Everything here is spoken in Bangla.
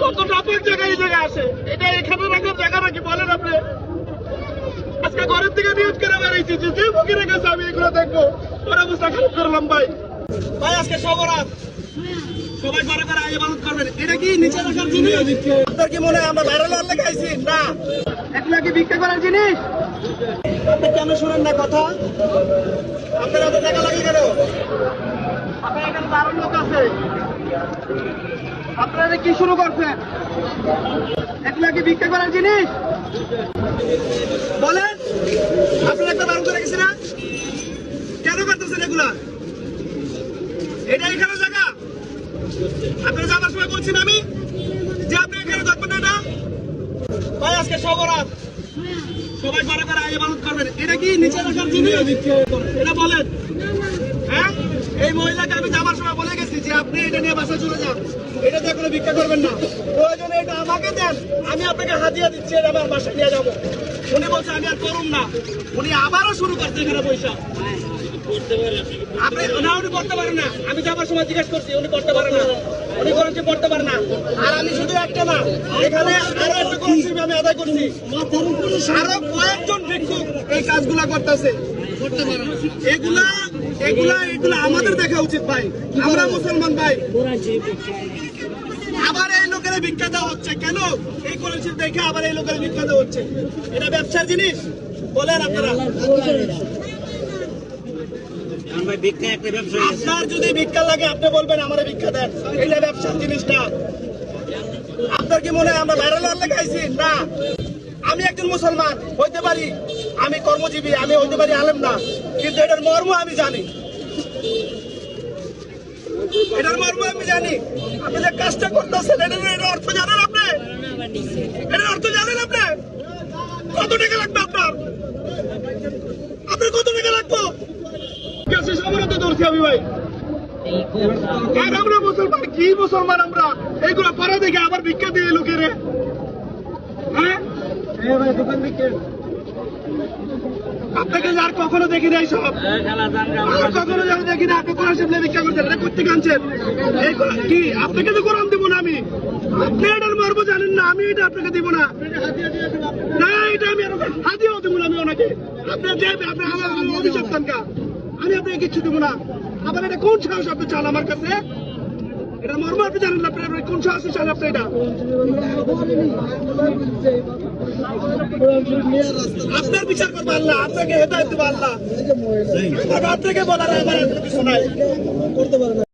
কত টপিক জায়গায় এই জায়গায় আসে, এটা এখানে রাখার জায়গা নাকি বলেন আপনি? আজকে ঘরের থেকে নিউজ করে বেরিয়েছি যে ফকিরে গেছে আমি এগুলো দেখবো, ওর অবস্থা খারাপ করলাম ভাই। ভাই আজকে সবরাত সবাই ঘরে ঘরে ইবাদত করবেন, এটা কি নিচে রাখার জিনিস? আপনার কি মনে হয় আমরা ভাইরাল হওয়ার লেগে আইছি? না, এগুলা কি ভিক্ষা করার জিনিস? আপনি কেন শুনেন না কথা? আপনার এত টাকা লাগে কেন? আপনার এখানে দারুণ লোক আছে, আপনারা কি শুরু করছেন? এগুলা কি ভিক্ষা করার জিনিস বলেন? আপনারা একটা বারণ করে গেছি না, কেন করতেছেন এগুলা? এটা এখানে জায়গা, আপনারা যাবার সময় বলছেন আমি যে আপনি এখানে থাকবেন না। ভাই আজকে সবরাত সবাই ঘরে ঘরে ইবাদত করবেন, এটা কি নিচে রাখার জিনিস? এটা বলেন। হ্যাঁ, এই মহিলাকে আমি যাবার সময় বলে গেছি যে আপনি এটা নিয়ে বাসায় চলে যান, এটা দিয়ে কোনো ভিক্ষা করবেন না, প্রয়োজনে এটা আমাকে দেন, আমি আপনাকে হাদিয়া দিচ্ছি, এটা আমার বাসায় নিয়ে যাবো। উনি বলছে আমি আর করুন না, উনি আবারও শুরু করছে এখানে পয়সা। আপনি না, উনি করতে পারেন না, আমি যাবার সময় জিজ্ঞেস করছি উনি করতে পারেন না, উনি করেছে করতে পারে না। আর আমি শুধু একটা না, এখানে আরো একটা করছি, আমি আদায় করছি, আরো কয়েকজন ভিক্ষুক এই কাজগুলা করতেছে। এগুলা এগুলা এগুলা আমাদের দেখা উচিত ভাই, আমরা মুসলমান ভাই। আবার এই লোকের ভিক্ষা দেওয়া হচ্ছে কেন? এই কলেজ দেখে আবার এই লোকের ভিক্ষা দেওয়া হচ্ছে, এটা ব্যবসার জিনিস বলেন আপনারা? আপনার যদি ভিক্ষা লাগে আপনি বলবেন আমার ভিক্ষা দেন, এটা ব্যবসার জিনিস না। আপনার কি মনে হয় আমরা ভাইরাল হওয়ার লেগে আইছি? না, আমি একজন মুসলমান হইতে পারি, আমি কর্মজীবী, আমি হইতে পারি আলেম না, কিন্তু এটার মর্ম আমি জানি, এটার মর্ম আমি জানি। আপনি যে কাজটা করতেছেন এটার অর্থ জানেন আপনি? এটার অর্থ জানেন আপনি? কত টাকা লাগবে আপনার? আপনার কত টাকা লাগবে? আমি ভাই, আর আমরা মুসলমান, কি মুসলমান আমরা? এইগুলো পরে দেখে আবার ভিক্ষা দিয়ে লোকের। হ্যাঁ আপনাকে আর কখনো দেখি নাই, সব আর কখনো যেন দেখি না। আপনি কোরআন শরীফ ভিক্ষা করছেন, এটা করতে কানছেন কি? আপনাকে তো কোরআন দিব না আমি, আপনি এটার মর্ম জানেন না, আমি এটা আপনাকে দিব না। না, এটা আমি হাদিয়াও দিব না আমি ওনাকে। আপনার যে আপনার আমার অভিশাপ তানকা, আমি আপনাকে কিচ্ছু দিব না। আবার এটা কোন সাহস আপনি চান আমার কাছে? এটা মর্ম আপনি জানেন না, আপনি কোন সাহসে চান আপনি? এটা আপনার বিচার করবো আল্লাহ, আপনাকে হেদায়েত দেবো আল্লাহ, আপনাকে বলার আমার কিছু নাই।